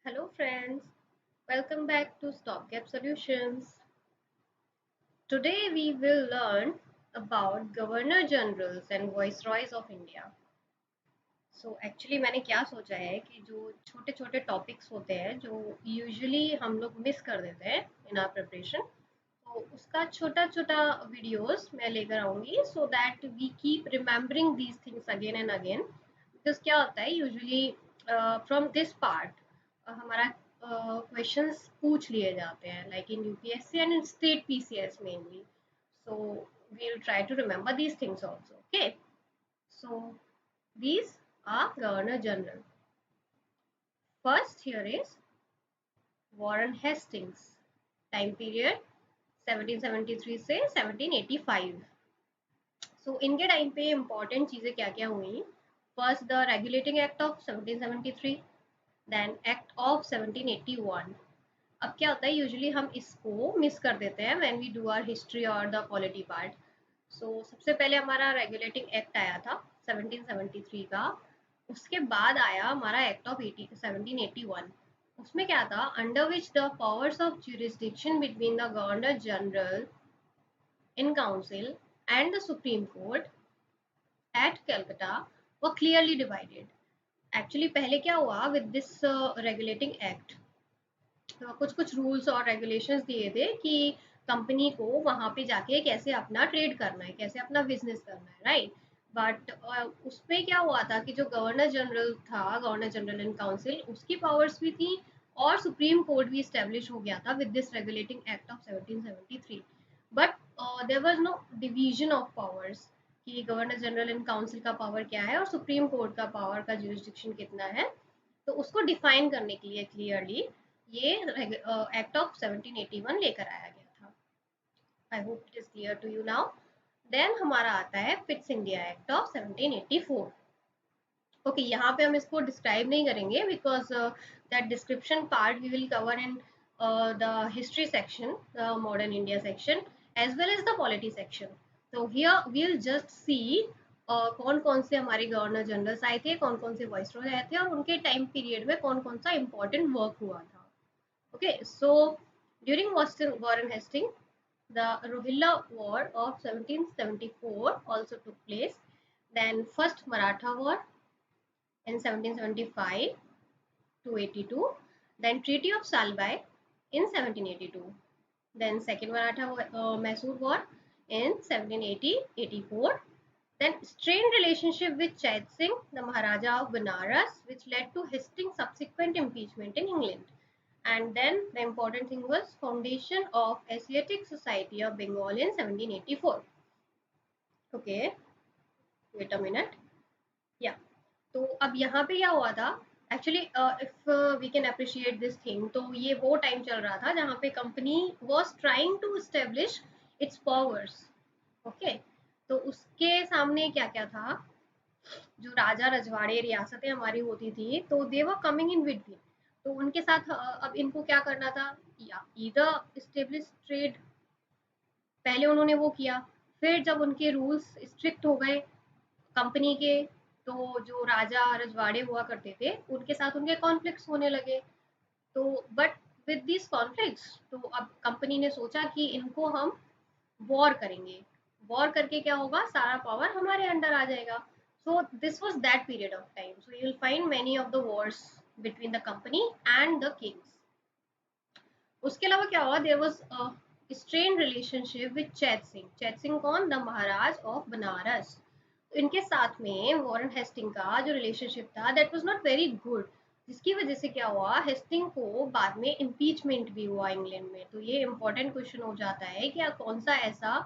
Hello friends, welcome back to Stopgap Solutions. Today we will learn about Governor Generals and Viceroys of India. Actually मैंने क्या सोचा है कि जो छोटे छोटे टॉपिक्स होते हैं जो यूजुअली हम लोग मिस कर देते हैं इन आवर प्रिपरेशन, तो उसका छोटा छोटा वीडियोस मैं लेकर आऊंगी so that we keep remembering these things again and again. Because क्या होता है यूजुअली फ्रॉम दिस पार्ट हमारा क्वेश्चंस पूछ लिए जाते हैं like in UPSC and in state PCS mainly. So we will try to remember these things also. Okay, so these are Governor General. First here is Warren Hastings. Time period 1773 से 1785. So इनके time पे important चीज़ें क्या क्या हुई? First the regulating act of 1773, then act of 1781. अब क्या होता है यूजुअली हम इसको मिस कर देते हैं when we do our history और द पॉलिटी पार्ट। सबसे पहले हमारा रेगुलेटिंग एक्ट आया था 1773 का। उसके बाद आया हमारा एक्ट ऑफ 1781। उसमें क्या था? Under which the powers of jurisdiction between the governor general in council and the supreme court at Calcutta were clearly divided. Actually पहले क्या हुआ विद दिस रेगुलेटिंग एक्ट, कुछ कुछ रूल्स और रेगुलेशंस दिए थे कि कंपनी को वहां पे जाके कैसे अपना ट्रेड करना है, कैसे अपना बिजनेस करना है, राइट। बट उसमें क्या हुआ था कि जो गवर्नर जनरल था, गवर्नर जनरल इन काउंसिल, उसकी पावर्स भी थी और सुप्रीम कोर्ट भी स्टेब्लिश हो गया था with this regulating act of 1773। But there was no division of powers कि गवर्नर जनरल इन काउंसिल का पावर क्या है और सुप्रीम कोर्ट का पावर का जुरिसडिक्शन कितना है। तो उसको डिफाइन करने के लिए क्लियरली ये एक्ट ऑफ 1781 लेकर आया गया था। I hope it is clear to you now. Then हमारा आता है Pitt's India Act of 1784। Okay, यहाँ पे हम इसको डिस्क्राइब नहीं करेंगे because that description part we will cover in the history section, the modern India section as well as the polity section. तो here we will just see कौन कौन से हमारे गवर्नर जनरल्स आए थे, कौन कौन से वाइसरॉय आए थे और उनके टाइम पीरियड में कौन कौन सा इंपॉर्टेंट वर्क हुआ था। Okay, so during Warren Hastings, the Rohilla War of 1774 also took place. Then first Maratha War in 1775 to 82. Then Treaty of Salbai in 1782. Then second Maratha Mysore War in 1780-84. Then strained relationship with Chait Singh, the Maharaja of Benares, which led to Hastings' subsequent impeachment in England. And then the important thing was foundation of Asiatic Society of Bengal in 1784. Okay, wait a minute. Yeah. तो अब यहाँ पे क्या हुआ था? Actually if we can appreciate this thing, तो ये वो टाइम चल रहा था जहाँ पे company was trying to establish its powers. Okay, तो उसके सामने क्या क्या था? जो राजा रजवाड़े रियासतें हमारी होती थी तो दे वर कमिंग इन बिटवीन। तो उनके साथ अब इनको क्या करना था? या ईदर स्टेब्लिश ट्रेड, पहले उन्होंने वो किया। फिर जब उनके रूल्स स्ट्रिक्ट हो गए कंपनी के, तो जो राजा रजवाड़े हुआ करते थे उनके साथ उनके कॉन्फ्लिक्ट्स होने लगे। तो बट विद दिस कॉन्फ्लिक्ट्स, तो अब कंपनी ने सोचा कि इनको हम वॉर करेंगे। वॉर करके क्या होगा? सारा पावर हमारे अंडर आ जाएगा। So this was that period of time. So you will find many of the wars between the company and the kings. उसके अलावा क्या हुआ? There was strain relationship with Chait Singh. Chait Singh कौन? The Maharaja of Banaras. तो इनके साथ में वॉरेन हेस्टिंग का जो रिलेशनशिप था that was not very good, जिसकी वजह से क्या हुआ? हेस्टिंग को बाद में इम्पीचमेंट भी हुआ इंग्लैंड में। तो ये इंपॉर्टेंट क्वेश्चन हो जाता है कि कौन सा ऐसा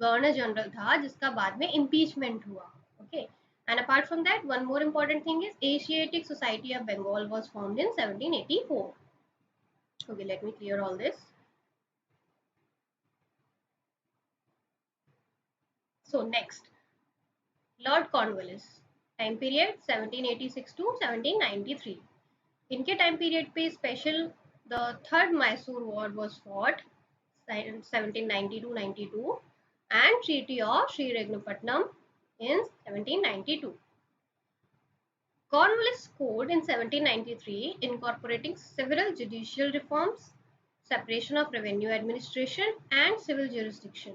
गवर्नर जनरल था जिसका बाद में इम्पीचमेंट हुआ। Okay, and apart from that one more important thing is Asiatic Society of Bengal was formed in 1784. Okay, let me clear all this. So next, Lord Cornwallis, time period 1786 to 1793. इनके time period पे special the third Mysore war was fought 1792 and Treaty of Srirangapatnam in 1792. Cornwallis Code in 1793 incorporating several judicial reforms, separation of revenue administration and civil jurisdiction.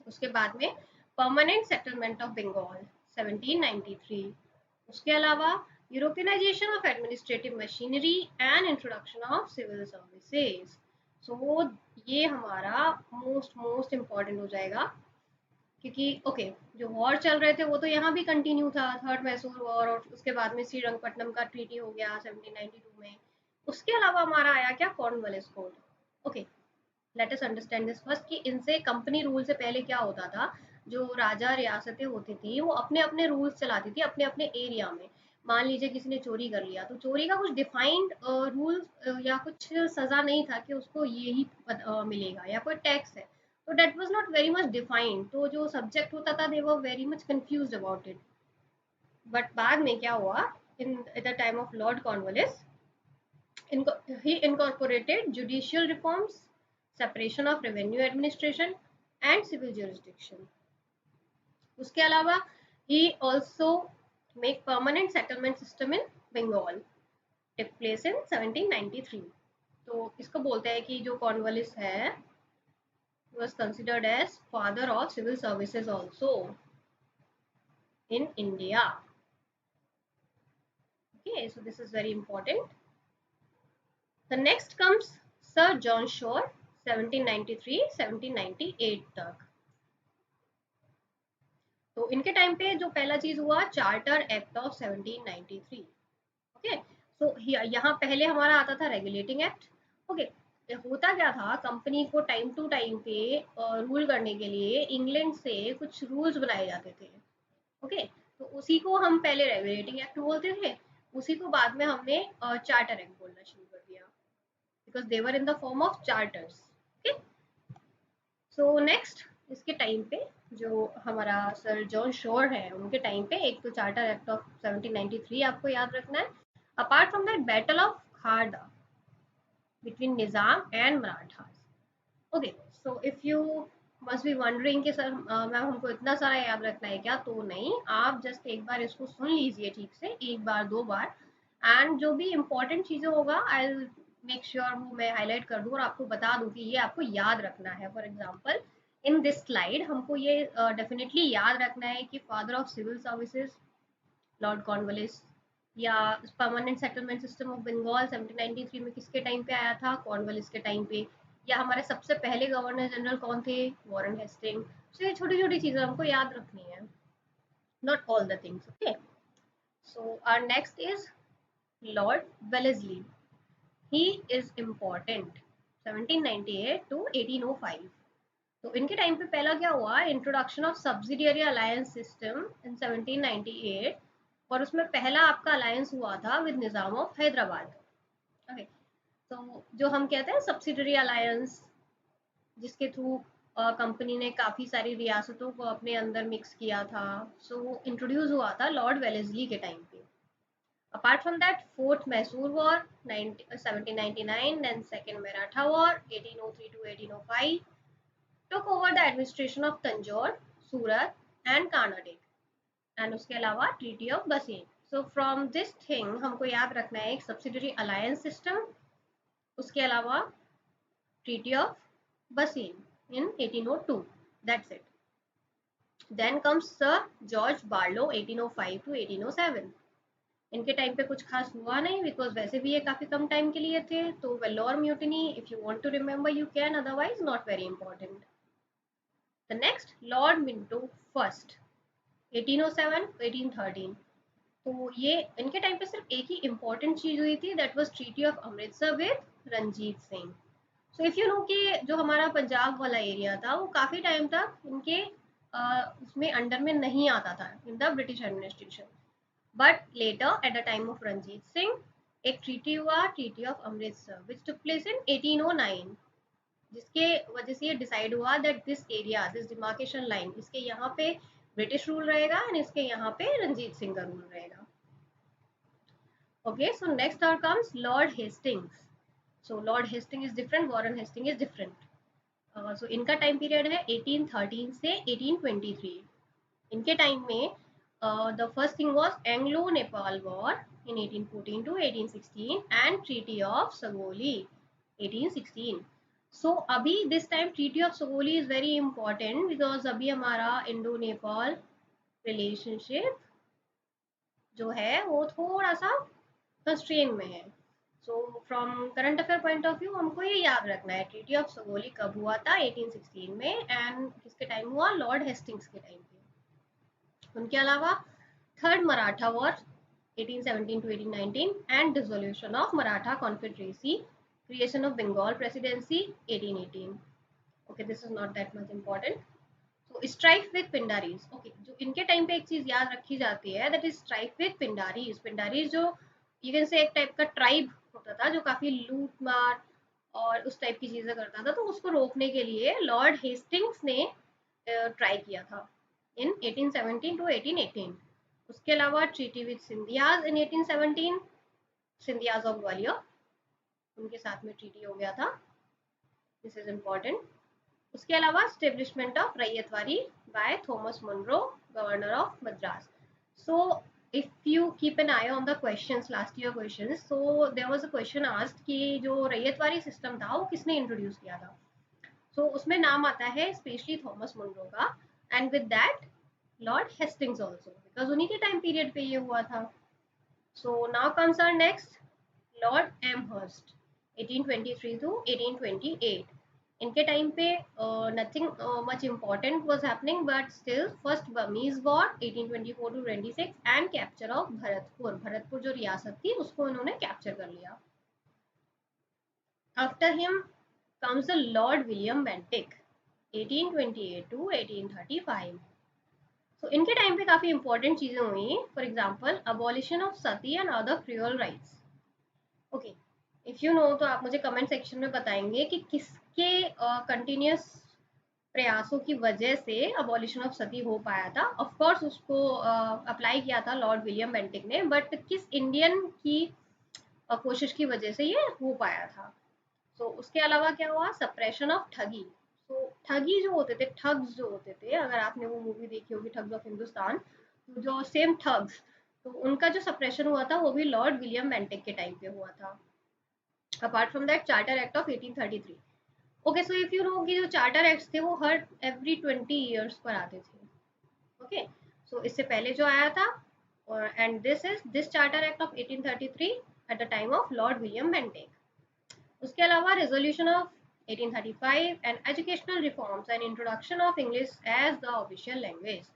उसके बाद में permanent settlement of Bengal 1793. उसके अलावा Europeanisation of administrative machinery and introduction of civil services. So ये हमारा most important हो जाएगा, क्योंकि ओके जो वॉर चल रहे थे वो तो यहाँ भी कंटिन्यू था, थर्ड मैसूर वॉर, और उसके बाद में श्रीरंगपट्टनम का ट्रीटी हो गया 1792 में. उसके अलावा हमारा आया क्या, Cornwallis code. Okay, let us understand this first कि इनसे कंपनी रूल से पहले क्या होता था, जो राजा रियासतें होती थी वो अपने अपने रूल्स चलाती थी अपने अपने एरिया में. मान लीजिए किसी ने चोरी कर लिया तो चोरी का कुछ डिफाइंड रूल्स या कुछ सजा नहीं था कि उसको ये ही मिलेगा, या कोई टैक्स है तो that was not very much defined. तो जो सब्जेक्ट होता था they were very much confused about it. But बाद में क्या हुआ, in the time of lord Cornwallis, he incorporated judicial reforms, separation of revenue administration and civil jurisdiction. उसके अलावा he also make permanent settlement system in Bengal, took place in 1793. तो इसको बोलते हैं कि जो कॉर्नवालिस है was considered as father of civil services also in India. Okay, so this is very important. The next comes Sir John Shore 1793-1798 तक. तो इनके टाइम पे जो पहला चीज हुआ, चार्टर एक्ट ऑफ 1793. ओके, सो यहाँ पहले हमारा आता था रेगुलेटिंग एक्ट. ओके, होता क्या था, कंपनी को टाइम टू टाइम पे रूल करने के लिए इंग्लैंड से कुछ रूल्स बनाए जाते थे. ओके, तो उसी को हम पहले रेगुलेटिंग एक्ट बोलते थे, उसी को बाद में हमने चार्टर एक्ट बोलना शुरू कर दिया, because they were in the form of charters. Okay, so next इसके टाइम पे जो हमारा सर जॉन शोर है उनके टाइम पे एक तो चार्टर एक्ट ऑफ 1793 आपको याद रखना है. Apart from that battle of Kharda between Nizam and Marathas. Okay, so if you must be wondering कि सर मैम हमको इतना सारा याद रखना है क्या, तो नहीं, आप जस्ट एक बार इसको सुन लीजिए ठीक से, एक बार दो बार, एंड जो भी इम्पोर्टेंट चीज़ें होगा आई मेक श्योर वो मैं हाईलाइट कर दूँ और आपको बता दूँ कि ये आपको याद रखना है. For example in this slide हमको ये डेफिनेटली याद रखना है कि father of civil services lord Cornwallis, या permanent settlement system of Bengal 1793 में किसके टाइम पे आया था, कॉर्नवालिस के टाइम पे, या हमारे सबसे पहले गवर्नर जनरल कौन थे, वॉरेन हेस्टिंग. तो ये छोटी छोटी चीजें हमको याद रखनी है, not all the things. Okay, so our next is Lord Wellesley. He is important 1798 to 1805. तो इनके टाइम पे पहला क्या हुआ, introduction of subsidiary alliance system in 1798, और उसमें पहला आपका अलायंस हुआ था with Nizam of Hyderabad. Okay, तो जो हम कहते हैं सब्सिडरी अलायंस, जिसके थ्रू कंपनी ने काफ़ी सारी रियासतों को अपने अंदर मिक्स किया था, सो वो इंट्रोड्यूस हुआ था लॉर्ड वेलेस्ली के टाइम पे. Apart from that fourth Mysore war 1799, then second Maratha war 1803 to 1805 took over the administration of Tanjore, Surat and Karnataka, and उसके अलावा ट्रीटी ऑफ बसीन. सो फ्रॉम दिस थिंग हमको याद रखना है एक सब्सिडरी अलायंस सिस्टम, उसके अलावा treaty of Bassein in 1802. That's it. Then comes sir George Barlow 1805 to 1807. इनके टाइम पे कुछ खास हुआ नहीं, बिकॉज वैसे भी ये काफी कम टाइम के लिए थे. तो Vellore mutiny, if you want to remember you can, otherwise not very important. The next, Lord Minto First 1807 1813. तो ये इनके टाइम पे सिर्फ एक ही इम्पोर्टेंट चीज हुई थी, that was treaty of Amritsar with Ranjit Singh. So if you know कि जो हमारा पंजाब वाला एरिया था वो काफी टाइम तक इनके उसमें अंडर में नहीं आता था in the British administration. But later at the time of Ranjit Singh एक ट्रीटी हुआ, treaty of Amritsar, which took place in 1809, जिसके वजह से ये डिसाइड हुआ that this area, this demarcation line, इसके यहाँ पे ब्रिटिश रूल रहेगा एंड इसके यहाँ पे रंजीत सिंह का रूल रहेगा. Okay, so next our comes lord Hastings. So lord Hasting is different, Warren Hasting is different. So इनका टाइम पीरियड है 1813 से 1823. इनके टाइम में The first thing was Anglo-Nepal War in 1814 to 1816 and Treaty of Sagoli 1816. So अभी this time Treaty of Sagoli is very important because अभी हमारा Indo-Nepal relationship जो है वो थोड़ा सा कंस्ट्रेन में है. So from current affair point of view हमको ये याद रखना है ट्रीटी ऑफ सगोली कब हुआ था 1816 में एंड किसके टाइम हुआ, लॉर्ड हेस्टिंग्स के टाइम पे. उनके अलावा third Maratha war 1817 to 1819 and dissolution of Maratha Confederacy, creation of Bengal Presidency 1818. Okay, this is not that much important. So strife with Pindaris. Okay, जो इनके टाइम पे एक चीज याद रखी जाती है दैट इज स्ट्राइफ विद पिंडारीज. पिंडारीज जो यू कैन से एक टाइप का ट्राइब होता था जो काफी लूट मार और उस टाइप की चीजें करता था, तो उसको रोकने के लिए लॉर्ड हेस्टिंग्स ने ट्राई किया था इन 1817 टू 1818. उसके अलावा treaty with Scindias in 1817, Scindias of Gwalior, उनके साथ में ट्रीटी हो गया था. This is important. उसके अलावा establishment of ryotwari by Thomas Munro, governor of Madras. So if you keep an eye on the questions, last year questions, so there was a question asked कि जो रैयतवारी सिस्टम था वो किसने इंट्रोड्यूस किया था. so उसमें नाम आता है स्पेशली थॉमस मुनरो का and with that Lord Hastings also, because उन्हीं के टाइम पीरियड पे ये हुआ था. so now comes our next, Lord Amherst 1823 to 1828. इनके टाइम पे nothing much important was happening but still first Burmese war 1824 to 26 and capture of Bharatpur. Bharatpur जो रियासत थी उसको इन्होंने कैप्चर कर लिया. After him comes the Lord William Bentinck 1828 to 1835. so इनके टाइम पे काफी इंपॉर्टेंट चीजें हुई. For example abolition of Sati and other cruel rights. Okay, if you no तो आप मुझे कमेंट सेक्शन में बताएंगे कि किसके कंटिन्यूस प्रयासों की वजह से अबॉलिशन ऑफ सती हो पाया था. ऑफ कोर्स उसको अप्लाई किया था लॉर्ड विलियम बेंटिक ने, बट किस इंडियन की कोशिश की वजह से ये हो पाया था. सो उसके अलावा क्या हुआ, सप्रेशन ऑफ ठगी. सो ठगी जो होते थे, ठग्स जो होते थे, अगर आपने वो मूवी देखी होगी ठग्स ऑफ हिंदुस्तान, तो जो सेम ठग्स, तो उनका जो सप्रेशन हुआ था वो भी लॉर्ड विलियम बेंटिक के टाइम पे हुआ था. Apart from that charter act of 1833. Okay, so if you know कि जो चार्टर एक्ट्स थे वो हर एवरी 20 ईयर्स पर आते थे. ओके, सो इससे पहले जो आया था and this is this charter act of 1833 at the time of Lord William Bentinck. उसके अलावा resolution of 1835 and educational reforms and introduction of English as the official language.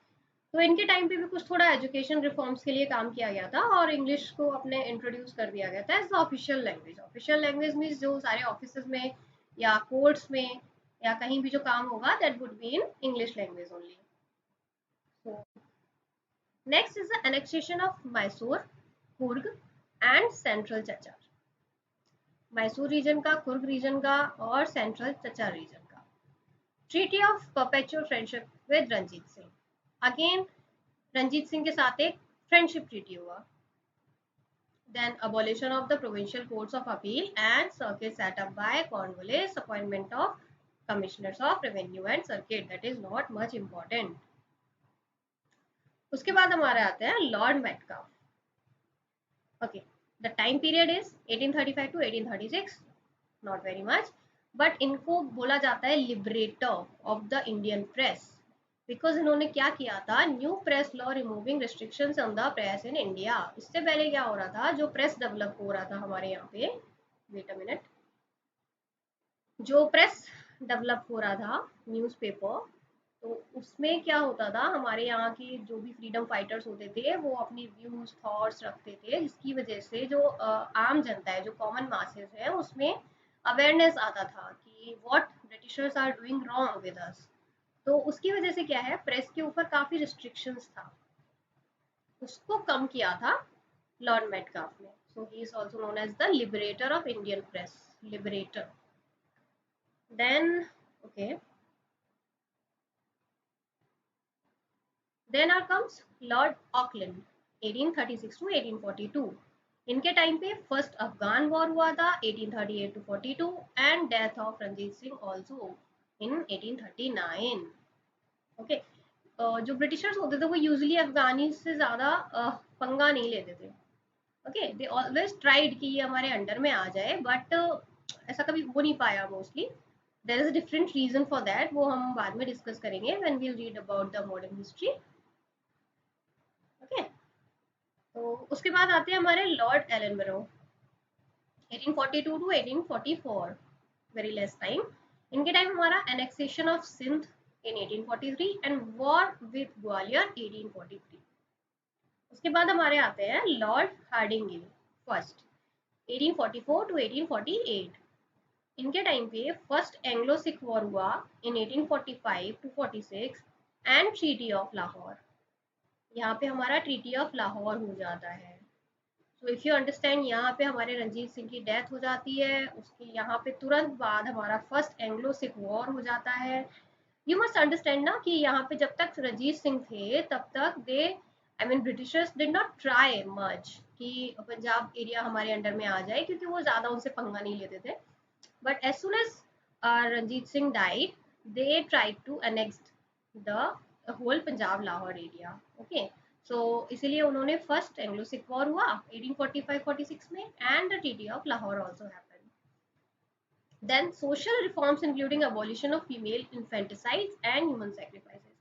तो इनके टाइम पे भी कुछ थोड़ा एजुकेशन रिफॉर्म्स के लिए काम किया गया था और इंग्लिश को अपने इंट्रोड्यूस कर दिया गया था as the official language. Official language means जो सारे ऑफिस में या कोर्ट्स में या कहीं भी जो काम होगा that would be in English language only. Next is the annexation of Mysore, Coorg and central Cachar. Mysore region का, कुर्ग रीजन का और सेंट्रल चचर रीजन का. Treaty of perpetual friendship with Ranjit Singh. Again Ranjit Singh के साथ एक फ्रेंडशिप ट्रीटी हुआ. Then abolition of the provincial courts of appeal and circuit set up by Cornwallis, appointment of commissioners of revenue and circuit. That is not much important. उसके बाद हमारे आते हैं Lord Metcalfe. Okay, the time period is 1835 to 1836, not very much, but इनको बोला जाता है liberator of the Indian press because इन्होंने क्या किया था, new press law removing restrictions on the press in India. इससे पहले क्या हो रहा था, जो प्रेस डेवलप हो रहा था हमारे यहाँ पे, वेट अ मिनट, जो प्रेस डेवलप हो रहा था न्यूज़पेपर, तो उसमें क्या होता था, हमारे यहाँ की जो भी फ्रीडम फाइटर्स होते थे वो अपनी व्यूज थॉट्स रखते थे, जिसकी वजह से जो आम जनता है, जो कॉमन मासेस है, उसमें अवेयरनेस आता था कि what Britishers are doing wrong with us. तो उसकी वजह से क्या है, प्रेस के ऊपर काफी रिस्ट्रिक्शंस था, उसको कम किया था लॉर्ड मेटकाफ ने. So he is also known as the liberator of Indian press, liberator. Then okay, then are comes lord Auckland 1836 to 1842. इनके टाइम पे फर्स्ट अफगान वॉर हुआ था 1838 to 42 and death of Ranjit Singh also in 1839. Okay, जो Britishers होते थे वो usually अफगानी से ज़्यादा पंगा नहीं लेते थे। ओके, दे ऑलवेज ट्राइड कि ये हमारे अंडर में आ जाए, बट ऐसा कभी हो नहीं पाया mostly. There is a different reason for that, वो हम बाद में डिस्कस करेंगे when we read about the modern history. Okay, तो उसके बाद आते हैं हमारे Lord Ellenborough, 1842 to 1844, very less time. इनके टाइम हमारा annexation of Sindh in 1843 and war with Gwalior 1843। उसके बाद हमारे आते हैं लॉर्ड हार्डिंगे फर्स्ट, 1844 टू 1848। इनके टाइम पे फर्स्ट एंग्लो सिख वॉर हुआ in 1845 to 46 and treaty of Lahore. यहाँ पे हमारा ट्रीटी ऑफ लाहौर हो जाता है। तो इफ यू अंडरस्टैंड, यहाँ पे हमारे रंजीत सिंह की डेथ हो जाती है, उसकी यहाँ पे तुरंत बाद हमारा फर्स्ट एंग्लो सिख वॉर हो जाता है। यू मस्ट अंडरस्टैंड ना कि यहाँ पे जब तक रंजीत सिंह थे तब तक they, I mean Britishers did not try much कि पंजाब एरिया हमारे अंडर में आ जाए, क्योंकि वो ज़्यादा उनसे पंगा नहीं लेते थे। But as soon as Ranjit Singh died, they tried to annex the whole Punjab Lahore area. Okay, so इसीलिए उन्होंने फर्स्ट एंग्लो सिख वॉर हुआ 1845-46 में, and the Treaty of Lahore also happened. Then social reforms including abolition of female infanticides and human sacrifices.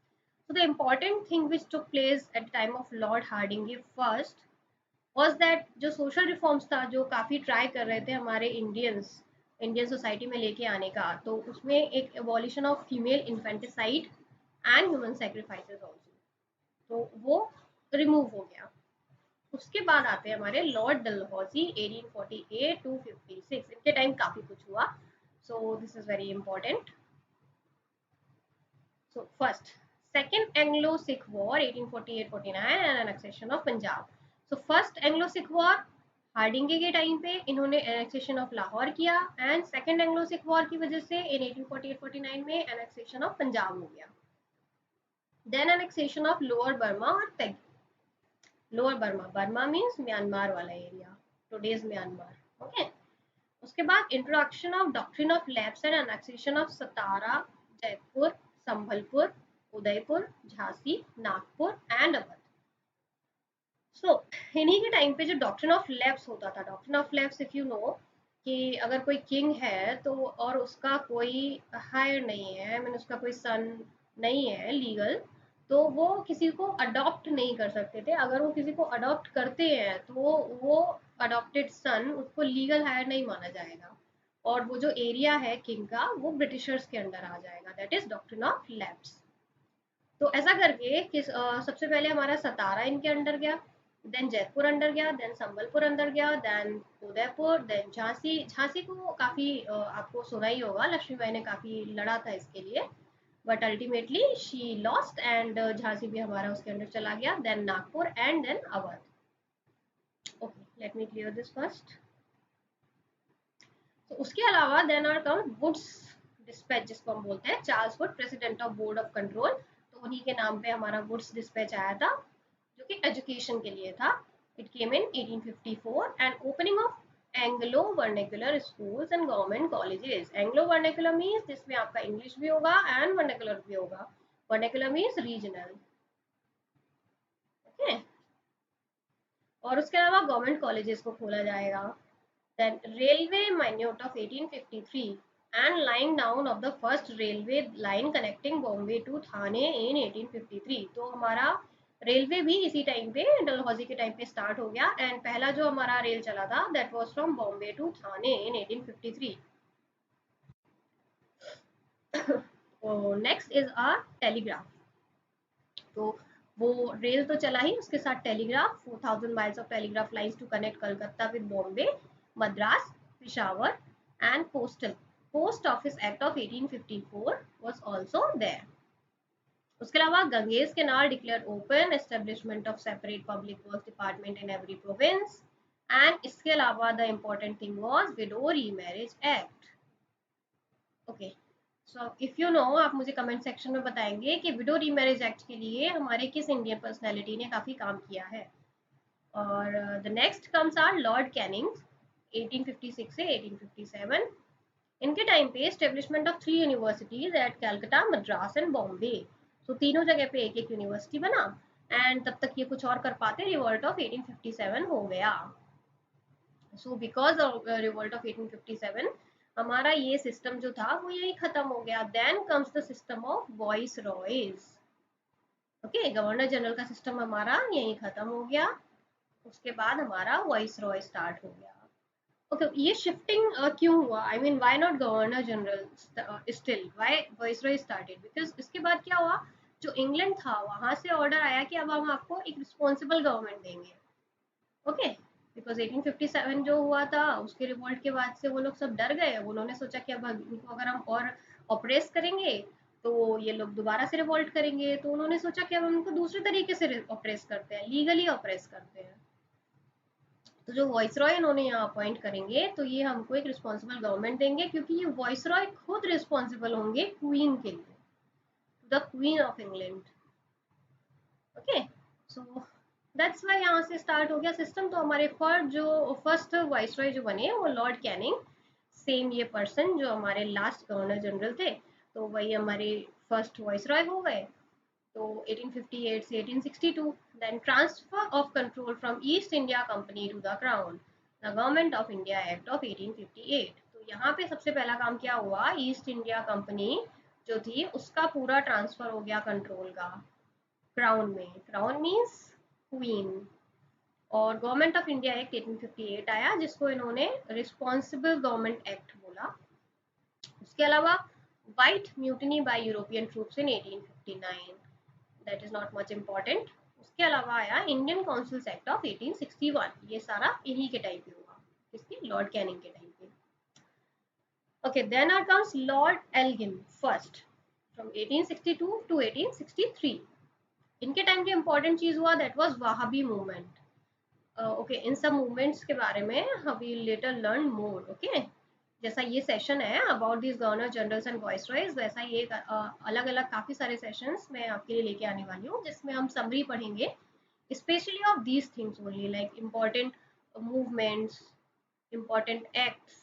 So the important thing which took place at the time of Lord Hardinge first was that जो social reforms था, जो काफ़ी try कर रहे थे हमारे Indian society में लेके आने का, तो उसमें एक abolition of female infanticide and human sacrifices also, तो वो रिमूव हो गया। उसके बाद आते हैं हमारे लॉर्ड डलहौजी 1848 टू 56। इनके टाइम काफ़ी कुछ हुआ, so this is very important. So first, second Anglo Sikh war 1848-49 and annexation of Punjab. So first Anglo Sikh war Hardinge के टाइम पे इन्होंने एनेक्सेशन ऑफ लाहौर किया, and second Anglo Sikh war की वजह से इन 1848-49 में एनेक्सेशन ऑफ पंजाब हो गया। Then annexation of lower Burma और Pegu. Lower Burma, Burma means Myanmar वाला एरिया, टुडेज म्यांमार। ओके, उसके बाद introduction of doctrine of lapse and annexation of Satara, Jaipur, Sambalpur, Udaipur, Jhansi, Nagpur and Awadh. So इन्हीं के टाइम पे जो डॉक्ट्रिन ऑफ लैप्स होता था, doctrine of lapse if you know कि अगर कोई किंग है तो और उसका कोई हायर नहीं है, मैंने उसका कोई सन नहीं है लीगल, तो वो किसी को अडॉप्ट नहीं कर सकते थे। अगर वो किसी को अडॉप्ट करते हैं तो वो अडॉप्टेड सन उसको लीगल हायर नहीं माना जाएगा, और वो जो एरिया है किंग का वो ब्रिटिशर्स के अंडर आ जाएगा। That is doctrine of lapse. तो ऐसा करके सबसे पहले हमारा सतारा इनके अंडर गया, देन जयपुर अंडर गया, देन संबलपुर अंदर गया, देन उदयपुर, देन झांसी। झांसी को काफी आपको सुना ही होगा, लक्ष्मीबाई ने काफी लड़ा था इसके लिए, but ultimately she lost and Jhansi भी हमारा उसके अंदर चला गया। Then Nagpur and then Awadh. Okay, let me clear this first. तो उसके अलावा then are come Wood's dispatch, जिसको हम बोलते हैं Charles Wood, president of board of control. तो उन्हीं के नाम पे हमारा वुड्स डिस्पैच आया था, जो कि एजुकेशन के लिए था। It came in 1854 and opening of Anglo vernacular schools and government colleges. Anglo vernacular means जिसमें आपका इंग्लिश भी होगा एंड वर्नेकुलर भी होगा। Vernacular means regional. ओके, और उसके अलावा गवर्नमेंट कॉलेजेस को खोला जाएगा। Then railway minute of 1853 and laying down of the first railway line connecting Bombay to Thane in 1853। तो हमारा रेलवे भी इसी टाइम पे डलहौजी के टाइम पे स्टार्ट हो गया, एंड पहला जो हमारा रेल चला था that was from Bombay to Thane in 1853। Next is our telegraph. तो वो रेल तो चला ही, उसके साथ telegraph, 4000 miles of telegraph lines to connect Calcutta with Bombay, Madras, Peshawar and postal post office act of 1854 was also there. उसके अलावा Ganges canal declare open, establishment of separate public works department in every province, and इसके अलावा the important thing was window remarriage act. Okay, so if you no, आप मुझे comment section में बताएंगे कि window remarriage act के लिए हमारे किस इंडियन पर्सनैलिटी ने काफ़ी काम किया है। और the next comes are lord Canning's 1856 से 1857। इनके टाइम पे establishment of 3 universities at Calcutta, Madras and Bombay. So तीनों जगह पे एक एक यूनिवर्सिटी बना एंड तब तक ये कुछ और कर पाते, रिवॉल्ट ऑफ 1857 हो गया। So because of revolt of 1857 हमारा ये सिस्टम जो था वो यही खत्म हो गया। Then comes the system of viceroys. Okay, governor general का सिस्टम हमारा यही खत्म हो गया। उसके बाद हमारा वॉइस रॉय स्टार्ट हो गया। ओके, ये शिफ्टिंग क्यों हुआ? I mean why not governor general still, why voice Roy started? Because इसके बाद क्या हुआ, जो इंग्लैंड था वहां से ऑर्डर आया कि अब हम आपको एक रिस्पॉन्सिबल गवर्नमेंट देंगे। ओके, बिकॉज 1857 जो हुआ था उसके रिवॉल्ट के बाद से वो लोग सब डर गए। उन्होंने सोचा कि अब इनको अगर हम और ऑपरेस करेंगे तो ये लोग दोबारा से रिवॉल्ट करेंगे, तो उन्होंने सोचा कि अब हम उनको दूसरे तरीके से ऑपरेस करते हैं, लीगली ऑपरेस करते हैं। तो जो वॉइस रॉय इन्होंने यहाँ अपॉइंट करेंगे तो ये हमको एक रिस्पॉन्सिबल गवर्नमेंट देंगे, क्योंकि ये वॉइस रॉय खुद रिस्पॉन्सिबल होंगे क्वीन के लिए, the queen of England. Okay, so that's why यहाँ से स्टार्ट हो गया सिस्टम। तो हमारे फर्स्ट वॉइस रॉय जो बने वो लॉर्ड कैनिंग, सेम ये पर्सन जो हमारे लास्ट गवर्नर जनरल थे, तो वही हमारे फर्स्ट वॉइस रॉय हो गए। तो 1858 से 1862, then transfer of control from East India Company to the Crown, the Government of India Act of 1858। तो यहाँ पे सबसे पहला काम क्या हुआ, ईस्ट इंडिया कंपनी जो थी उसका पूरा ट्रांसफर हो गया कंट्रोल का क्राउन में। Crown means queen. और गवर्नमेंट ऑफ इंडिया एक्ट 1858 आया जिसको इन्होंने रिस्पॉन्सिबल गवर्नमेंट एक्ट बोला। उसके अलावा white mutiny bye European troops in 1859, that is not much important. उसके अलावा आया इंडियन काउंसिल्स एक्ट ऑफ 1861, ये सारा इन्हीं के टाइम पे हुआ, इसके लॉर्ड कैनिंग के टाइम पे। Okay, then are comes lord Elgin first from 1862 to 1863। इनके टाइम पे इंपॉर्टेंट चीज हुआ that was Wahabi movement. Okay, इन सब मूवमेंट्स के बारे में we later learn more. Okay, जैसा ये सेशन है about this governor generals and viceroys, वैसा ये अलग अलग काफी सारे सेशंस मैं आपके लिए लेके आने वाली हूँ जिसमें हम समरी पढ़ेंगे specially of these things only, like important movements, important acts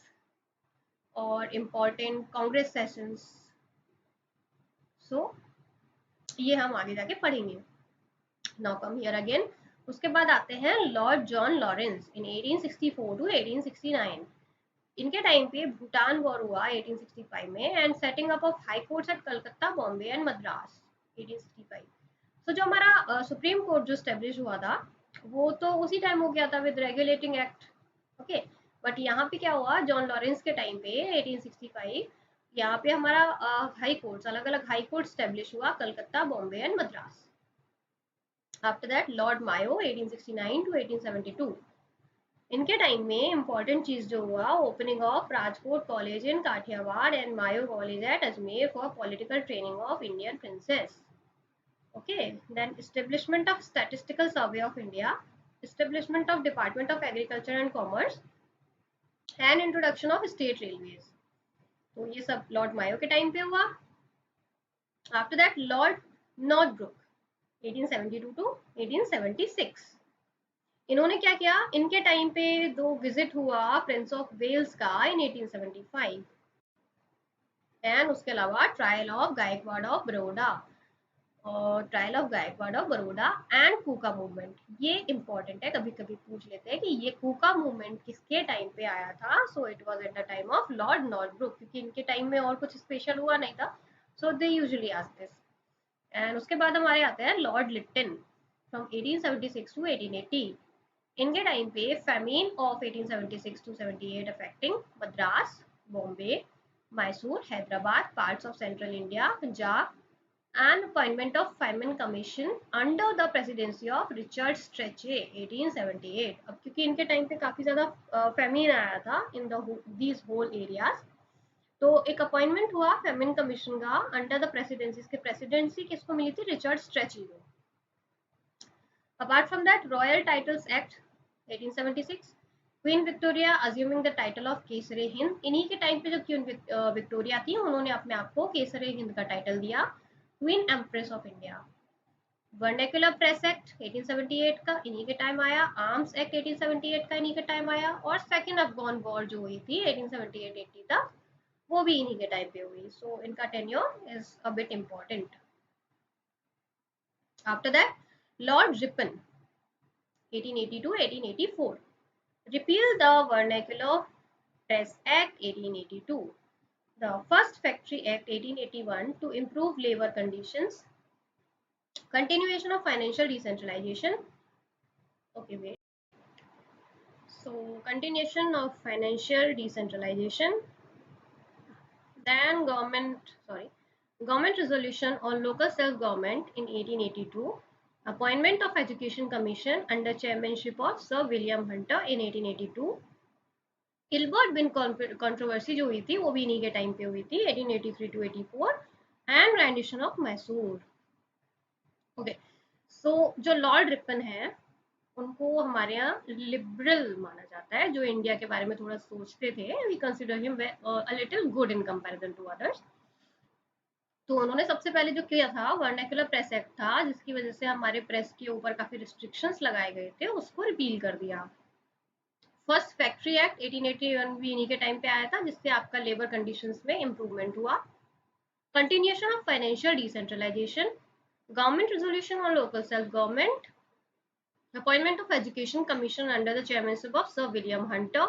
और इम्पोर्टेंट कांग्रेस सेशंस। सो ये हम आगे जाके पढ़ेंगे। Now come here again. उसके बाद आते हैं Lord John Lawrence in 1864 to 1869। इनके टाइम पे भूटान वॉर हुआ 1865 में and setting up of high courts at Calcutta, Bombay and Madras 1865। तो जो हमारा सुप्रीम कोर्ट जो स्टेब्लिश हुआ था वो तो उसी टाइम हो गया था with regulating act. Okay, but यहाँ पे क्या हुआ, जॉन लॉरेंस के टाइम पे 1865 यहाँ पे हमारा हाई कोर्ट्स, अलग अलग हाई कोर्ट स्टेब्लिश हुआ Calcutta, Bombay and Madras. After that Lord Mayo 1869 to 1872। इनके टाइम में इंपॉर्टेंट चीज जो हुआ, opening of Rajkot college in Kathiawar and Mayo college at Ajmer for political training of Indian princes. Okay, then establishment of statistical survey of India, establishment of department of agriculture and commerce and introduction of state railways. तो ये सब Lord Mayo के time पे हुआ। After that Lord Northbrook 1872 to 1876। इन्होंने क्या किया, इनके टाइम पे दो विजिट हुआ प्रिंस ऑफ वेल्स का इन 1875 एंड उसके अलावा trial of Gaikwad of Baroda और trial of Gaikwad of Baroda and Kuka movement. ये इंपॉर्टेंट है, कभी कभी पूछ लेते हैं कि ये कूका मूवमेंट किसके टाइम पे आया था। So it was at the time of Lord Northbrook, क्योंकि इनके टाइम में और कुछ स्पेशल हुआ नहीं था, so they usually ask this. And उसके बाद हमारे आते हैं लॉर्ड लिप्टन फ्रॉम 1876 टू 1880। इनके टाइम पे famine of 1876 to 78 affecting Madras, Bombay, Mysore, Hyderabad, parts of central India, Punjab and appointment of famine commission under the presidency of Richard Strachey 1878। अब क्योंकि इनके टाइम पे काफी ज्यादा फेमिन आया था इन दीज होल एरियाज, तो एक अपॉइंटमेंट हुआ फेमिन कमीशन का अंडर द प्रेसिडेंसी। इसके प्रेसिडेंसी किसको मिली थी, रिचर्ड स्ट्रेची को। Apart from that, Royal Titles Act 1876, queen Victoria assuming the title of Kaiser-e Hind. इन्हीं के टाइम पे जो क्वीन विक्टोरिया थी उन्होंने अपने आप को केसरे हिंद का टाइटल दिया, queen empress of India. Vernacular press act 1878 का इन्हीं के टाइम आया, आर्म्स एक्ट 1878 का इन्हीं के टाइम आया, और सेकेंड अफगान वॉर जो हुई थी 1878-80 तक वो भी इन्हीं के टाइम पे हुई। सो इनका tenure is a bit important. After that, Lord Ripon, 1882-1884, repealed the Vernacular Press Act 1882, the First Factory Act 1881 to improve labor conditions, continuation of financial decentralization. Okay, wait. So, continuation of financial decentralization, then government resolution on local self-government in 1882, appointment of education commission under chairmanship of Sir William Hunter in 1882, Ilbert bill controversy जो हुई थी वो भी इन्हीं के time पे हुई थी 1883 to 84, and rendition of Mysore. Okay, so जो लॉर्ड रिपन है उनको हमारे यहाँ लिबरल माना जाता है, जो इंडिया के बारे में थोड़ा सोचते थे। We consider him a little good in comparison to others. तो उन्होंने सबसे पहले जो किया था वर्नाक्युलर प्रेस एक्ट था, जिसकी वजह से हमारे प्रेस के ऊपर काफी रिस्ट्रिक्शंस लगाए गए थे, उसको रिपील कर दिया। फर्स्ट फैक्ट्री एक्ट 1881 भी इन्हीं के टाइम पे आया था, जिससे आपका लेबर कंडीशंस में इंप्रूवमेंट हुआ। Continuation of financial decentralization, government resolution on local self government, appointment of education commission under the chairmanship of Sir William Hunter,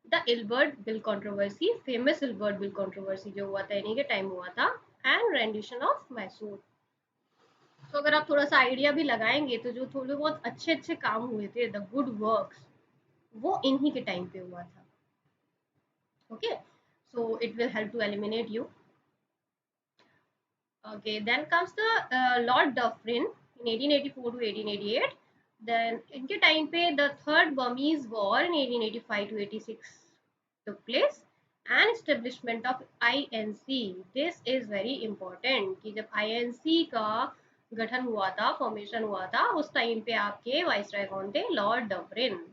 the Ilbert bill controversy, famous Ilbert bill controversy जो हुआ था इन्हीं के time हुआ था, and rendition of Mysore. तो अगर आप थोड़ा सा आइडिया भी लगाएंगे तो जो थोड़े बहुत अच्छे अच्छे काम हुए थे, द गुड वर्क्स, वो इन्हीं के टाइम पे हुआ था। Okay, so it will help to eliminate you. Okay, then comes the Lord Dufferin in 1884 to 1888. Then इनके टाइम पे the third Burmese war in 1885 to 86 took place, and establishment of INC. This is very important कि जब INC का गठन हुआ था, formation हुआ था, उस टाइम पे आपके वाइसराय कौन थे? Lord Dufferin.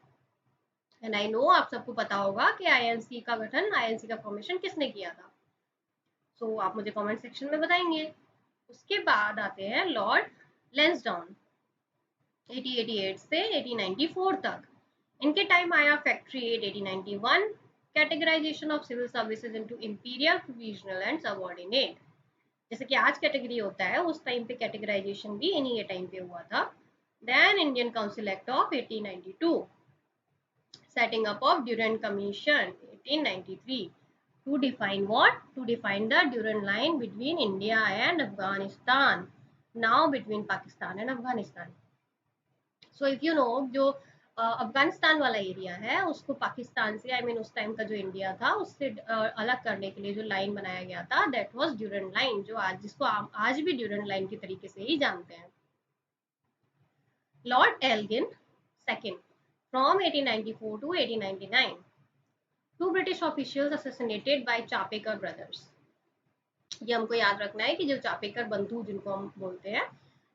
And I know आप सबको पता होगा कि आईएनसी का गठन, आईएनसी का फॉर्मेशन किसने किया था। सो आप मुझे कमेंट सेक्शन में बताएंगे। उसके बाद आते हैं लॉर्ड लेंसडाउन 1888 से 1894 तक। इनके टाइम आया factory act 1891, categorization of civil services into imperial, provisional and subordinate. जैसे कि आज कैटेगरी होता है, उस टाइम पे कैटेगराइजेशन भी इन्हीं के टाइम पे हुआ था। Then Indian council act of 1892, setting up of Durand Commission 1893 to define what? To define the Durand line between India and Afghanistan, now between Pakistan and Afghanistan. So if you know, जो अफगानिस्तान वाला area है उसको पाकिस्तान से, I mean उस time का जो India था उससे अलग करने के लिए जो लाइन बनाया गया था, दैट वाज ड्यूरेंट लाइन, जो आज जिसको आज भी ड्यूरेंट लाइन के तरीके से ही जानते हैं। Lord Elgin second from 1894 to 1899, two British officials assassinated by Chapekar brothers. ये हमको याद रखना है कि जो चापेकर बंधु जिनको हम बोलते हैं,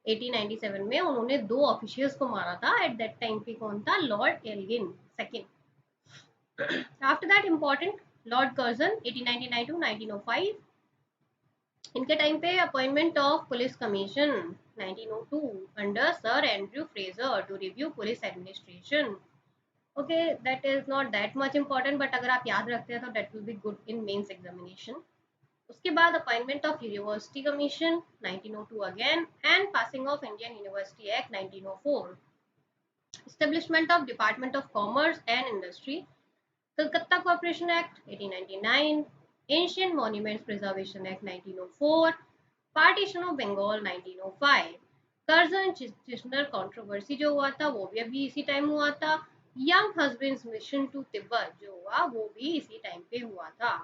1897 में उन्होंने दो ऑफिशियल्स को मारा था। एट दैट टाइम पे कौन था? Lord Elgin second. After that important Lord Curzon 1899 to 1905। इनके टाइम पे appointment of police commission 1902 under Sir Andrew Fraser to review police administration. Okay, that is not that much important, but अगर आप याद रखते हैं तो that will be good in mains examination. उसके बाद appointment of university commission 1902 again, and passing of Indian university act 1904, establishment of department of commerce and industry, Calcutta corporation act 1899, ancient monuments preservation act 1904, partition of Bengal 1905, Curzon Kitchener controversy जो हुआ था वो भी अभी इसी time हुआ था। Younghusband's mission to Tibet जो हुआ वो भी इसी टाइम पे हुआ था।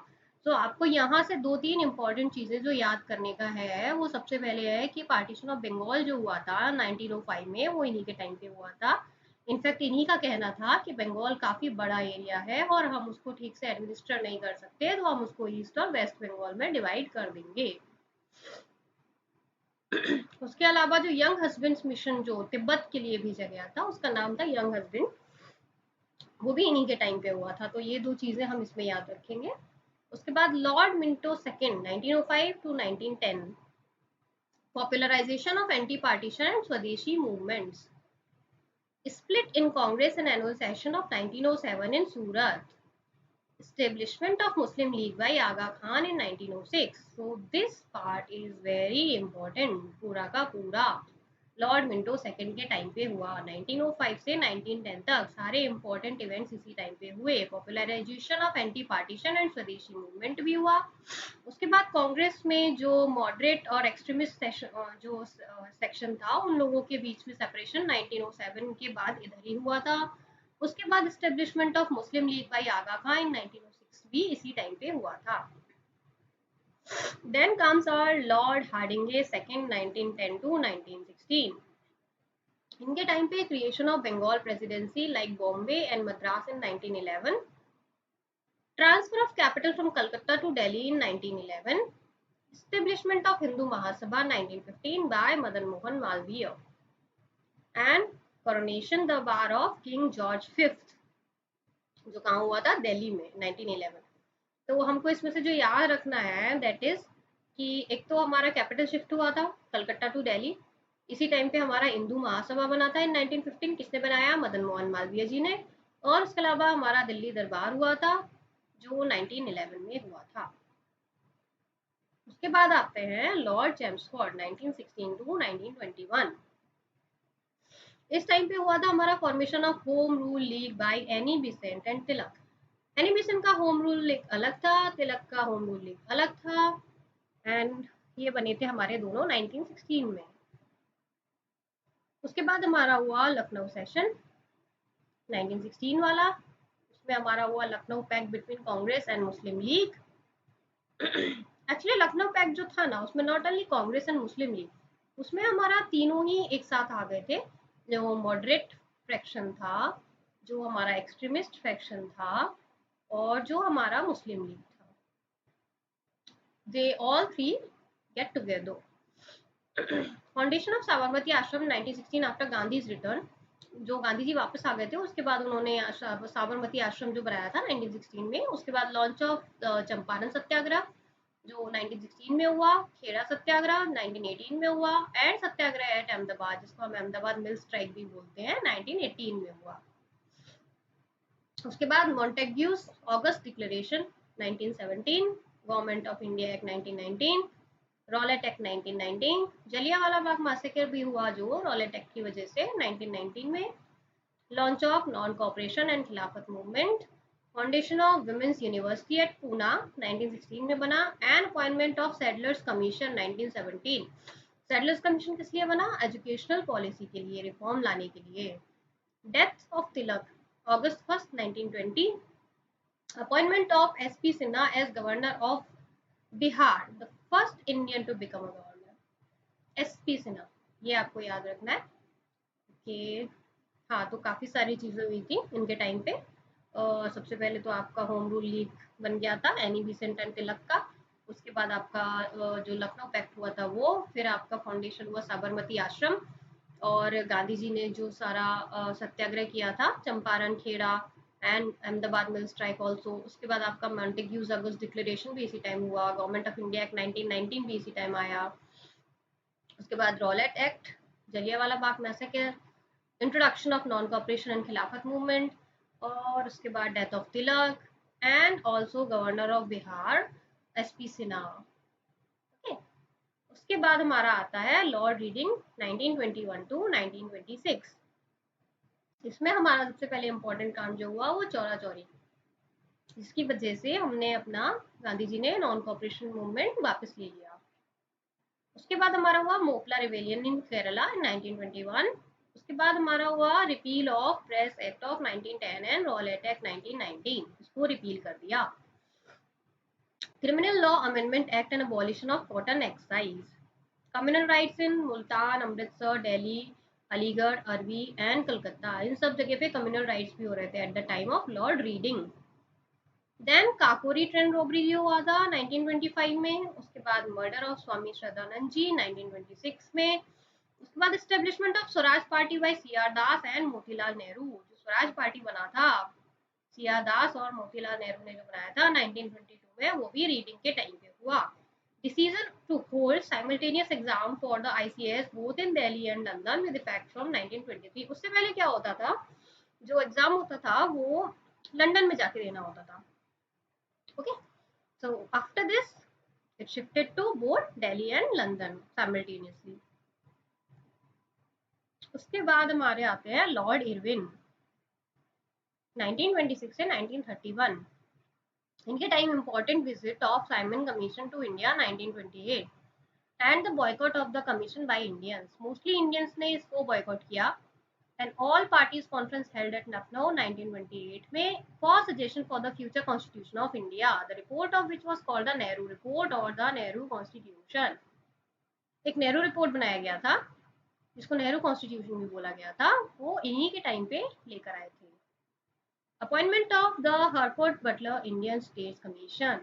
तो आपको यहाँ से दो तीन इंपॉर्टेंट चीजें जो याद करने का है, वो सबसे पहले है कि पार्टीशन ऑफ बंगाल जो हुआ था 1905 में, वो इन्हीं के टाइम पे हुआ था। इनफैक्ट इन्हीं का कहना था कि बंगाल काफी बड़ा एरिया है और हम उसको ठीक से एडमिनिस्टर नहीं कर सकते, तो हम उसको ईस्ट और वेस्ट बंगाल में डिवाइड कर देंगे। उसके अलावा जो यंग हस्बैंड्स मिशन जो तिब्बत के लिए भेजा गया था, उसका नाम था यंग हस्बैंड, वो भी इन्हीं के टाइम पे हुआ था। तो ये दो चीजें हम इसमें याद रखेंगे। उसके बाद Lord Minto second 1905 to 1910, popularization of anti partition and swadeshi movements, split in Congress and annual session of 1907 in Surat, establishment of Muslim League by Aga Khan in 1906. So this part is very important, पूरा का पूरा। Lord Minto second के time पे हुआ। 1905 से 1910 तक सारे important events इसी टाइम पे हुए। Popularisation of anti partition and स्वदेशी मूवमेंट भी हुआ। उसके बाद कांग्रेस में जो मॉडरेट और एक्सट्रीमिस्ट जो सेक्शन था उन लोगों के बीच में सेपरेशन 1907 के बाद इधर ही हुआ था। उसके बाद establishment of Muslim league by Aga Khan in 1906 भी इसी टाइम पे हुआ था। Then comes our Lord Hardinge second 1910 to 1916. इनके टाइम पे creation of Bengal presidency like Bombay and Madras in 1911, transfer of capital from Calcutta to Delhi in 1911, establishment of Hindu Mahasabha 1915 by Madan Mohan Malviya, and coronation the bar of King George V जो कहाँ हुआ था दिल्ली में 1911। तो हमको इसमें से जो याद रखना है दैट इज कि एक तो हमारा कैपिटल शिफ्ट हुआ था कलकत्ता टू दिल्ली, इसी टाइम पे हमारा हिंदू महासभा बना था इन 1915। किसने बनाया? मदन मोहन मालवीय जी ने। और उसके अलावा हमारा दिल्ली दरबार हुआ था जो 1911 में हुआ था। उसके बाद आते हैं लॉर्ड चेम्सफोर्ड 1916 टू 1921। इस टाइम पे हुआ था हमारा formation of home rule league by any Besant and Tilak. Any Besant का होम रूल लीग अलग था, तिलक का होम रूल लीग अलग था, एंड ये बने थे हमारे दोनों 1916 में। उसके बाद हमारा हुआ लखनऊ सेशन 1916 वाला। उसमें हमारा हुआ Lucknow pact between Congress and Muslim League. Actually Lucknow pact जो था ना उसमें not only Congress and Muslim League, उसमें हमारा तीनों ही एक साथ आ गए थे। जो मॉडरेट फ्रैक्शन था, जो हमारा एक्सट्रीमिस्ट फ्रैक्शन था, और जो हमारा मुस्लिम लीग था, they all three get together. Foundation of Sabarmati आश्रम 1916 आफ्टर गांधीज रिटर्न। जो गांधी जी वापस आ गए थे उसके बाद उन्होंने साबरमती आश्रम जो बनाया था 1916 में। उसके बाद लॉन्च ऑफ चंपारण सत्याग्रह जो 1916 में हुआ, खेड़ा सत्याग्रह 1918 में हुआ, एंड सत्याग्रह एट अहमदाबाद जिसको हम अहमदाबाद मिल स्ट्राइक भी बोलते हैं 1918 में हुआ। उसके बाद Montagu's August declaration 1917, government of India act 1919, Rowlatt act 1919, Jallianwala Bagh massacre भी हुआ जो रॉलेट एक्ट की वजह से 1919 में, launch of non cooperation and Khilafat movement, foundation of women's university at Poona 1916 में बना, and appointment of settlers commission 1917। Settlers commission किस लिए बना? एजुकेशनल पॉलिसी के लिए, रिफॉर्म लाने के लिए। Death of Tilak August 1st 1920, appointment of SP Sinha as governor of Bihar, the first Indian to become a governor. SP Sinha, ये आपको याद रखना है कि हाँ, तो काफ़ी सारी चीज़ें हुई थी इनके टाइम पे। सबसे पहले तो आपका होम रूल लीग बन गया था एनी बिसेंट एंड तिलक का। उसके बाद आपका जो लखनऊ पैक्ट हुआ था वो, फिर आपका फाउंडेशन हुआ साबरमती आश्रम, और गांधी जी ने जो सारा सत्याग्रह किया था Champaran, Kheda and Ahmedabad mill strike also. उसके बाद आपका मॉन्टेग्यूज अगस्त डिक्लेरेशन भी इसी टाइम हुआ, गवर्नमेंट ऑफ इंडिया एक्ट 1919 भी इसी टाइम आया। उसके बाद Rowlatt act, Jallianwala Bagh massacre, introduction of non cooperation and Khilafat movement, और उसके बाद death of Tilak, and also governor of Bihar SP Sinha. Okay, उसके बाद हमारा आता है लॉर्ड रीडिंग 1921 टू 1926। इसमें हमारा सबसे पहले इंपॉर्टेंट काम जो हुआ वो चौरा चौरी, जिसकी वजह से हमने अपना गांधी जी ने नॉन कॉपरेशन मूवमेंट वापस ले लिया। उसके बाद हमारा हुआ Moplah rebellion in Kerala in 1921। उसके बाद हमारा हुआ repeal of press act of 1910 and Rowlatt act 1919, इसको रिपील कर दिया। Criminal law amendment act and abolition of cotton excise. Communal riots in Multan, Amritsar, Delhi, Aligarh, Arvi and Calcutta, इन सब जगह पे कम्युनल राइट्स भी हो रहे थे at the time of Lord Reading. Then Kakori train robbery जो हुआ था 1925 में। उसके बाद मर्डर ऑफ स्वामी श्रद्धानंद जी 1926 में। उसके बाद establishment of Swaraj Party by CR Das and Motilal Nehru. जो स्वराज पार्टी बना था CR दास और मोतीलाल नेहरू ने जो बनाया था 1922 में, वो भी रीडिंग के टाइम पे हुआ। Decision to hold simultaneous exam for the ICAS both in Delhi and London with effect from 1923। उससे पहले क्या होता था, जो एग्जाम होता था वो लंदन में जाके देना होता था। Okay, so after this it shifted to both Delhi and London simultaneously. उसके बाद हमारे आते हैं लॉर्ड इरविन 1926 से 1931। इनके time important visit of Simon commission to India 1928 and the boycott of the commission by Indians. Mostly Indians ने इसको boycott किया। And all parties conference held at Lucknow 1928 में for suggestion for the future constitution of India, the report of which was called the Nehru report और the Nehru constitution. एक Nehru report बनाया गया था जिसको नेहरू कॉन्स्टिट्यूशन भी बोला गया था, वो इन्हीं के टाइम पे लेकर आए थे। Appointment of the Harcourt Butler Indian state commission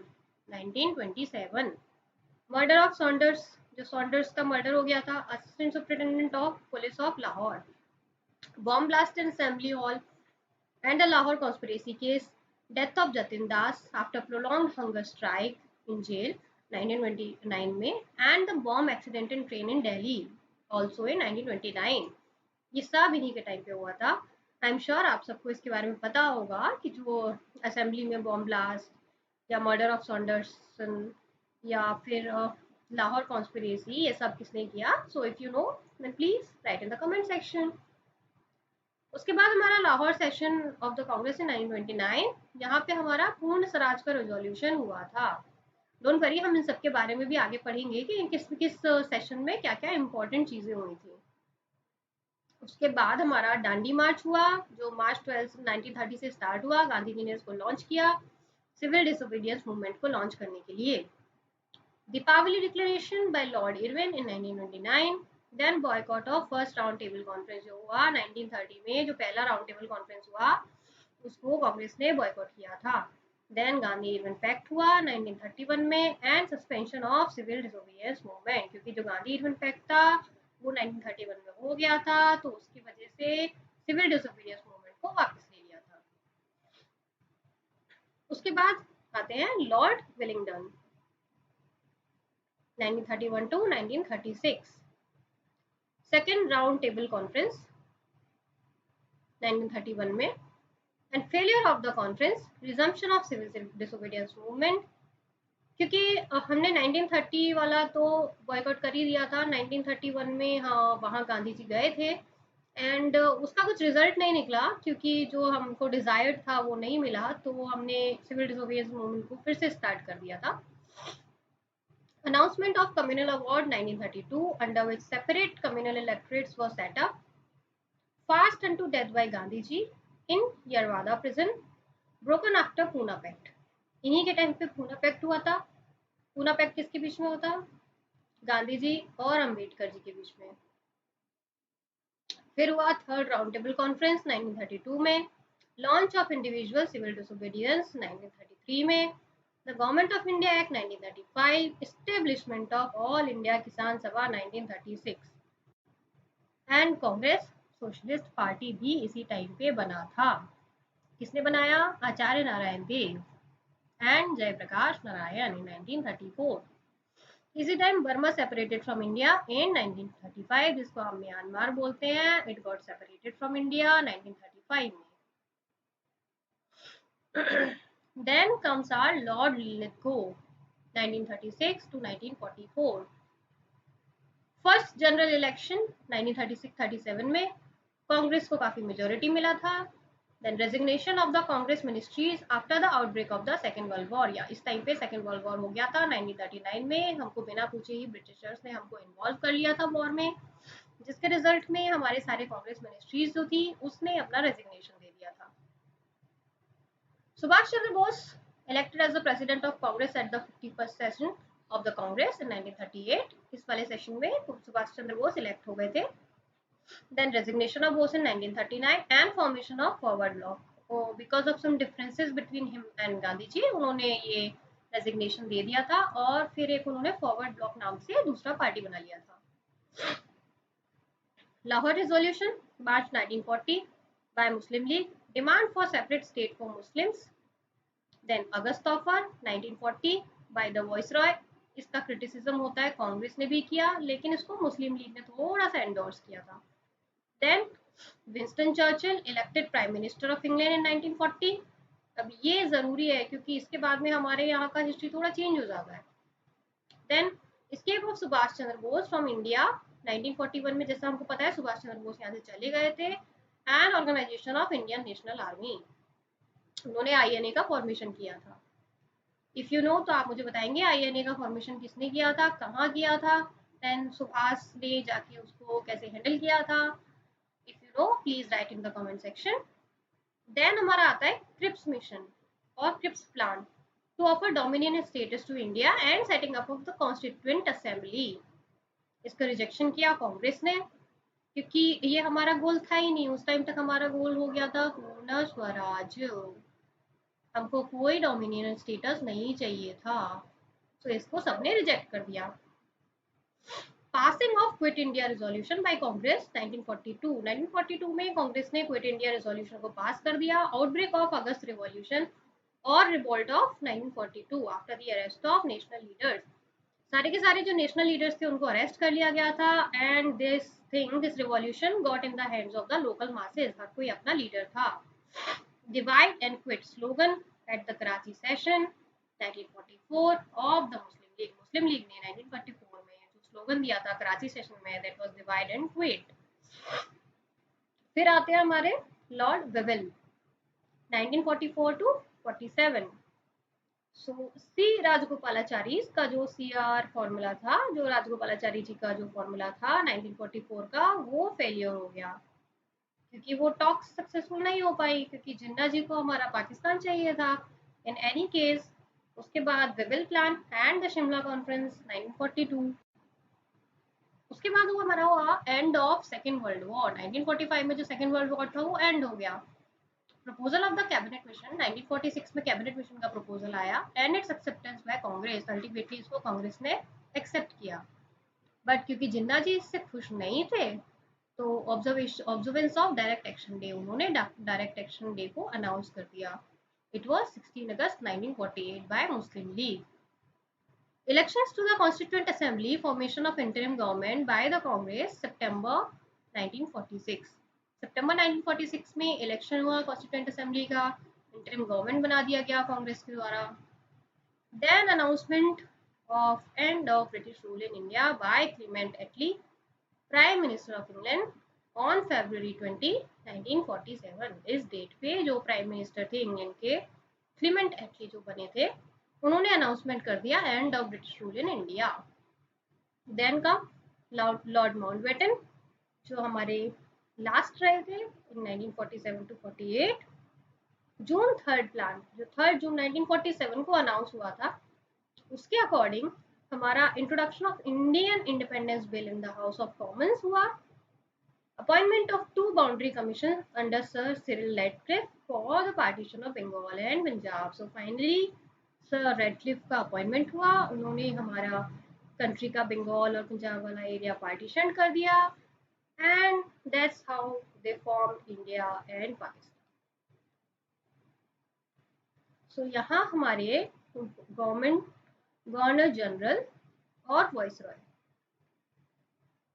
1927। Murder of Saunders, जो सॉन्डर्स का मर्डर हो गया था, assistant superintendent of police of Lahore. Bomb blast in assembly hall and the Lahore conspiracy case, death of Jatin Das after prolonged hunger strike in jail 1929 में, and the bomb accident in train in Delhi also in 1929। ये सब इन्हीं के time पे हुआ था। I am sure आप सबको इसके बारे में पता होगा कि जो असेंबली में बॉम्ब ब्लास्ट या मर्डर ऑफ सॉन्डर्सन या फिर लाहौर कॉन्स्पिरेसी, ये सब किसने किया। So if you know then please write in the comment section. उसके बाद हमारा Lahore session of the Congress in 1929, यहाँ पे हमारा पूर्ण स्वराज का रेजोल्यूशन हुआ था। डोंट वरी, हम इन सब के बारे में भी आगे पढ़ेंगे कि किस किस सेशन में क्या क्या इंपॉर्टेंट चीजें हुई थी। उसके बाद हमारा डांडी मार्च हुआ जो मार्च 12 1930 से स्टार्ट हुआ। गांधी जी ने इसको लॉन्च किया सिविल डिसोबीडियंस मूवमेंट को लॉन्च करने के लिए। Deepavali declaration by Lord Irwin in 1929। Then boycott of first round table conference जो हुआ 1930 में, जो पहला राउंड टेबल कॉन्फ्रेंस हुआ उसको कांग्रेस ने बॉयकॉट किया था। देन गांधी इरविन पैक्ट हुआ 1931 में and suspension of civil disobedience movement, क्योंकि जो गांधी इरविन पैक्ट था वो 1931 में हो गया था, तो उसकी वजह से सिविल डिसोबीडियंस मूवमेंट को वापस ले लिया था। उसके बाद आते हैं Lord Willingdon 1931 to 1936। Second round table conference 1931 में and failure of the conference, resumption of civil disobedience movement, क्योंकि हमने 1930 वाला तो बॉयकॉट कर ही दिया था। 1931 में हाँ वहाँ गांधी जी गए थे एंड उसका कुछ रिजल्ट नहीं निकला, क्योंकि जो हमको डिजायर्ड था वो नहीं मिला, तो हमने सिविल डिसोबीडियंस मूवमेंट को फिर से स्टार्ट कर दिया था। Announcement of Communal Award 1932, under which separate communal electorates were set up. Fast unto death by Gandhi ji in Yerwada prison, broken after Pune Pact। इन्हीं के टाइम पे पूना पैक्ट हुआ था। पूना पैक्ट किसके बीच में होता, गांधी जी और अंबेडकर जी के बीच में। फिर हुआ थर्ड राउंड टेबल कॉन्फ्रेंस 1932 में, launch of individual civil disobedience 1933 में, the government of India act 1935, establishment of all India Kisan Sabha 1936 and Congress socialist party भी इसी टाइम पे बना था। किसने बनाया, आचार्य नारायण देव एंड जयप्रकाश नारायण इन 1934। इसी time Burma separated from India in 1935, जिसको हम म्यांमार बोलते हैं। It got separated from India 1935 में। Then comes our Lord Lithgow 1936 to 1944। First general election 1936-37 में कांग्रेस को काफी मेजोरिटी मिला था। Then resignation of the Congress ministries after the outbreak of the second world war, या इस टाइम पे सेकेंड वर्ल्ड वॉर हो गया था 1939 में। हमको बिना पूछे ही ब्रिटिशर्स ने हमको इन्वॉल्व कर लिया था वॉर में, जिसके रिजल्ट में हमारे सारे कांग्रेस मिनिस्ट्रीज जो थी उसने अपना रेजिग्नेशन दे दिया था। Subhash Chandra Bose elected as the president of Congress at the 51st session of the Congress in 1938। इस वाले सेशन में सुभाष चंद्र बोस इलेक्ट हो गए थे। Then resignation of Bose in 1939 and formation of Forward Bloc। Because of some differences between him and Gandhi ji, उन्होंने ये resignation दे दिया था और फिर एक उन्होंने फॉरवर्ड ब्लॉक नाम से दूसरा पार्टी बना लिया था। Lahore resolution March 1940 by Muslim League, demand for separate state for Muslims। Then August offer 1940 by the viceroy. इसका क्रिटिसिज्म होता है कांग्रेस ने भी किया, लेकिन इसको मुस्लिम लीग ने थोड़ा सा एंडोर्स किया था। Then Winston Churchill elected prime minister of England in 1940। अब ये जरूरी है क्योंकि इसके बाद में हमारे यहाँ का हिस्ट्री थोड़ा चेंज हो जाता है। Then escape of Subhash Chandra Bose from India 1941 में जैसा हमको पता है सुभाष चंद्र बोस यहाँ से चले गए थे। And organisation of Indian national army, उन्होंने आईएनए का फॉर्मेशन किया था। इफ यू नो तो आप मुझे बताएंगे आईएनए का फॉर्मेशन किसने किया था, कहाँ किया था, देन सुभाष ने जाके उसको कैसे हैंडल किया था। If you know please write in the comment section. Then हमारा आता है क्रिप्स मिशन और Cripps plan to offer dominion status to India and setting up of the constituent assembly. इसका रिजेक्शन किया कांग्रेस ने, क्योंकि ये हमारा गोल था ही नहीं। उस टाइम तक हमारा गोल हो गया था पूर्ण स्वराज, हमको कोई डोमिनियन स्टेटस नहीं चाहिए था, तो इसको सबने रिजेक्ट कर दिया। Passing of quit India resolution bye Congress 1942 में कांग्रेस ने क्विट इंडिया रेजोल्यूशन को पास कर दिया। आउटब्रेक ऑफ अगस्त रिवॉल्यूशन और revolt of 1942 after the arrest of national leaders, सारे के सारे जो नेशनल लीडर्स थे उनको अरेस्ट कर लिया गया था। And this revolution got in the hands of the local masses, हर कोई अपना लीडर था। Divide and quit slogan at the Karachi session 1944 of the Muslim league ने 1944 में जो स्लोगन दिया था कराची सेशन में, that was divide and quit. फिर आते हैं हमारे lord Wavell 1944 to 47। So C Rajagopalachari का जो सीआर फॉर्मूला था, जो राजगोपालाचारी जी का जो फॉर्मूला था 1944 का, वो फेलियर हो गया क्योंकि वो टॉक्स सक्सेसफुल नहीं हो पाई, क्योंकि जिन्ना जी को हमारा पाकिस्तान चाहिए था। इन एनी केस उसके बाद Wavell plan and the Shimla conference 1942। उसके बाद वो हमारा हुआ end of second world war. 1945 में जो सेकेंड वर्ल्ड वॉर था वो एंड हो गया। Proposal of the cabinet mission 1946 में कैबिनेट मिशन का प्रपोजल आया and it's acceptance bye Congress. Ultimately इसको कांग्रेस ने एक्सेप्ट किया, बट क्योंकि जिन्ना जी इससे खुश नहीं थे तो observance of direct action day, उन्होंने डायरेक्ट एक्शन डे को अनाउंस कर दिया। It was 16 August 1948 bye Muslim league. Elections to the Constituent Assembly, formation of interim government by the Congress, September 1946। सितंबर 1946 में इलेक्शन हुआ कॉन्स्टिट्यूएंट असेंबली का, interim government बना दिया गया कांग्रेस के द्वारा। Then announcement of end of British rule in India by Clement Attlee, prime minister of England, on February 20, 1947। इस डेट पे जो प्राइम मिनिस्टर थे इंग्लैंड के, क्लीमेंट एटली जो बने थे, उन्होंने अनाउंसमेंट कर दिया end of British rule in India. Then का लॉर्ड माउंटबेटन, जो हमारे लास्ट रहे थे इन 1947 टू 48। जून थर्ड प्लान, जो 3 जून 1947 को अनाउंस हुआ था, उसके अकॉर्डिंग हमारा introduction of Indian independence bill in the house of commons हुआ। Appointment of 2 boundary commission under sir Cyril Radcliffe for the partition of Bengal and Punjab. So finally sir Radcliffe का appointment हुआ, उन्होंने हमारा कंट्री का बंगाल और पंजाब वाला एरिया पार्टीशन कर दिया and that's how they form India and Pakistan. So यहाँ हमारे गवर्नर जनरल और वॉइस रॉय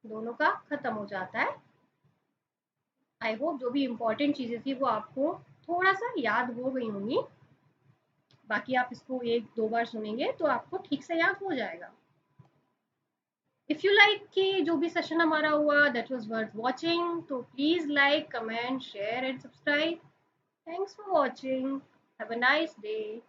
दोनों का खत्म हो जाता है। आई होप जो भी इम्पोर्टेंट चीजें थी वो आपको थोड़ा सा याद हो गई होंगी, बाकी आप इसको 1-2 बार सुनेंगे तो आपको ठीक से याद हो जाएगा। इफ यू लाइक कि जो भी सेशन हमारा हुआ दैट वाज वर्थ वाचिंग, तो please like, comment, share and subscribe. Thanks for watching, have a nice day.